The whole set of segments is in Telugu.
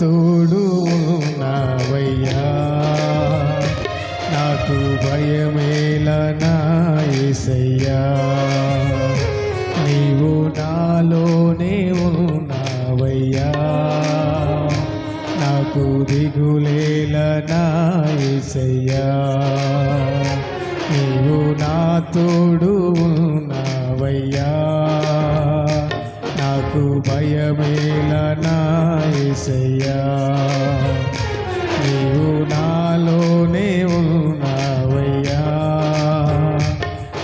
తోడు ఉన్నావయ్యా. నాకు భయమేలా నా యేసయ్యా, నీవు నాలోనే ఉన్నావయ్యా. నాకు దిగులేలా నా యేసయ్యా, నీవు నా తోడు ఉన్నావయ్యా. నాకు భయమేలా నా యేసయ్యా, నీవు నాలోనే ఉన్నావయ్యా.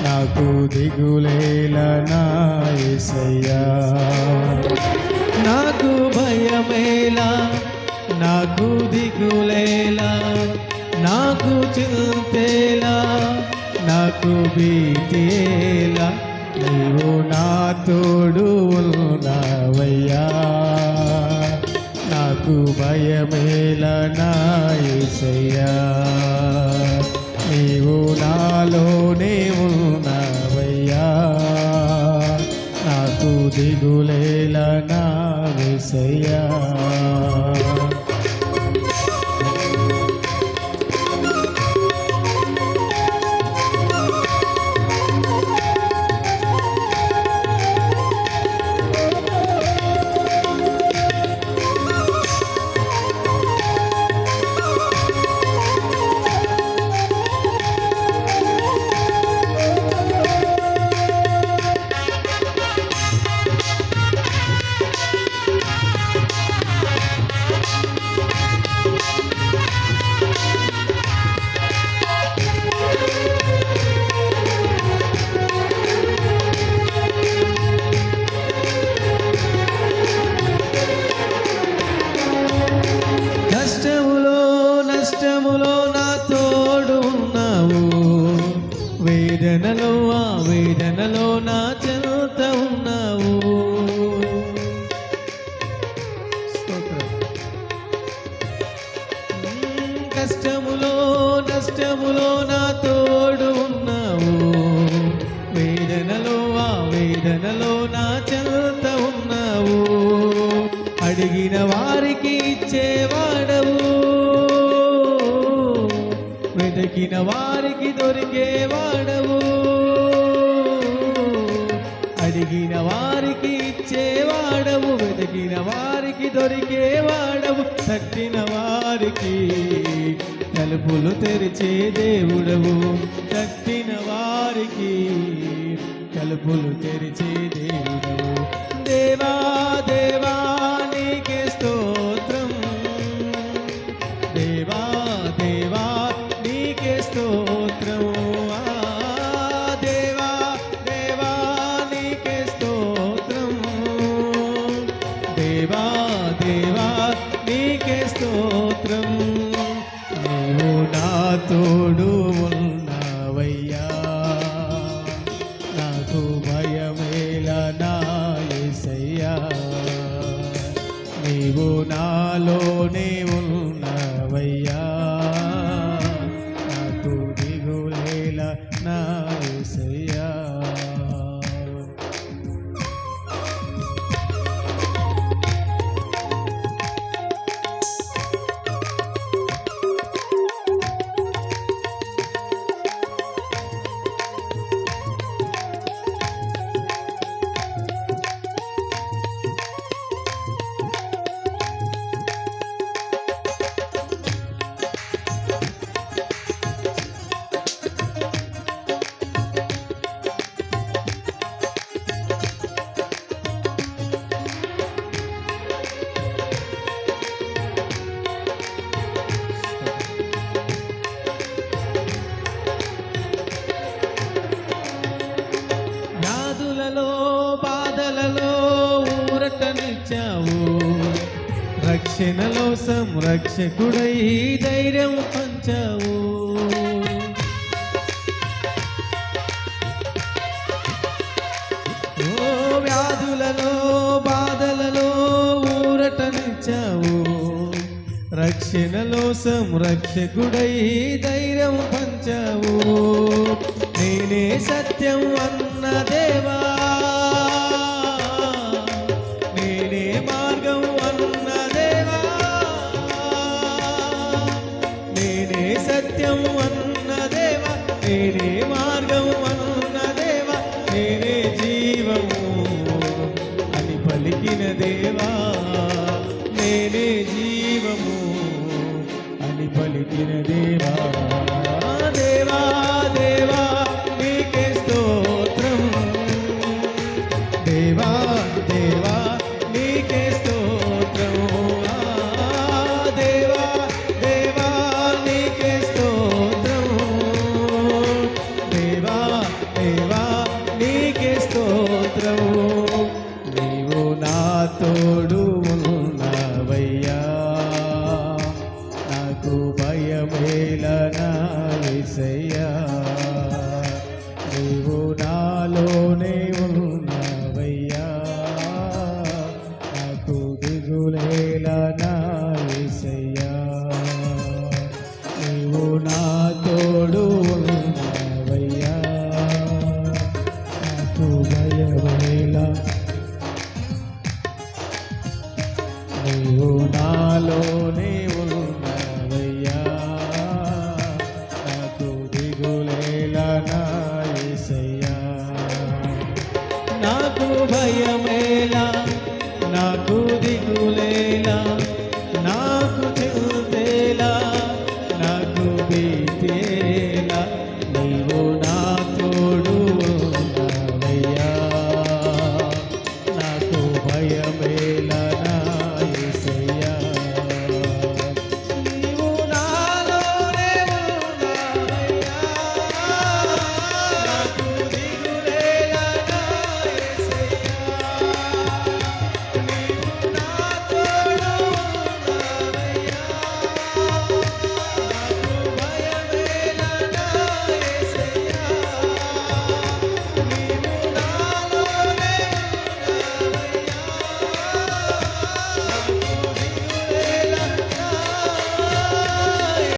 నాకు దిగులేలా నా యేసయ్యా. నాకు భయమేలా, నాకు దిగులేలా, నాకు చింతేలా, నాకు భీతియేలా, నీవు నా తోడు ఉన్నావయ్యా. నాకు భయమేలా నా యేసయ్యా, నీవు నాలోనే ఉన్నావయ్యా. నాకు దిగులేలా నా యేసయ్యా. నష్టములో నా తోడు ఉన్నావు, వేదనలో ఆ వేదనలో నా చెంత ఉన్నావు. కష్టములో నా తోడు ఉన్నావు, వేదనలో ఆ వేదనలో నా చెంత ఉన్నావు. అడిగిన వారికి ఇచ్చేవాడవు, వెతికిన వారికి దొరికేవాడవు. అడిగిన వారికి ఇచ్చేవాడవు, వెతికిన వారికి దొరికేవాడవు. తట్టిన వారికి తలుపులు తెరిచే దేవుడవు, తట్టిన వారికి తలుపులు తెరిచే దేవుడవు. దేవా దేవా నీకే స్తోత్రం, దేవా దేవా నీకే స్తోత్రం. దేవా దేవా నీకే స్తోత్రం, దేవా దేవా నీకే స్తోత్రం. నీవు నా తోడు ఉన్నావయ్యా, నాకు భయమేలా నా యేసయ్యా, నీవు నాలోనే ఉన్నావయ్యా. నాకు దిగులేలా నా యేసయ్యా. బాధలలో ఊరటనిచ్చావు, రక్షణలో సంరక్షకుడై ధైర్యం పంచావు. ఓ వ్యాధులలో బాధలలో ఊరటనిచ్చావు, రక్షణలో సంరక్షకుడై ధైర్యం పంచావు. నేనే సత్యం అన్న దేవా, నేనే మార్గం అన్న దేవా, దేవా నేనే జీవము అని పలికిన దేవా దేవా దేవా నీకే స్తోత్రం దేవా దేవా నీకే స్తోత్రం దేవా దేవా నీకే స్తోత్రం దేవా దేవా నీకే స్తోత్రం నీవు నా తోడు ఉన్నవయ్యా నాకు భయమేలనా యేసయ్యా నీవు నాలోనే ఉన్నవయ్యా నాకు దిగులేలనా యేసయ్యా నీవు నా తోడు ఉన్నవయ్యా నాకు భయమేలా నీవు నాలోనే ఉన్నవయ్యా నాకు దిగులేలనా యేసయ్యా నాకు భయమేలా నాకు దిగులేలా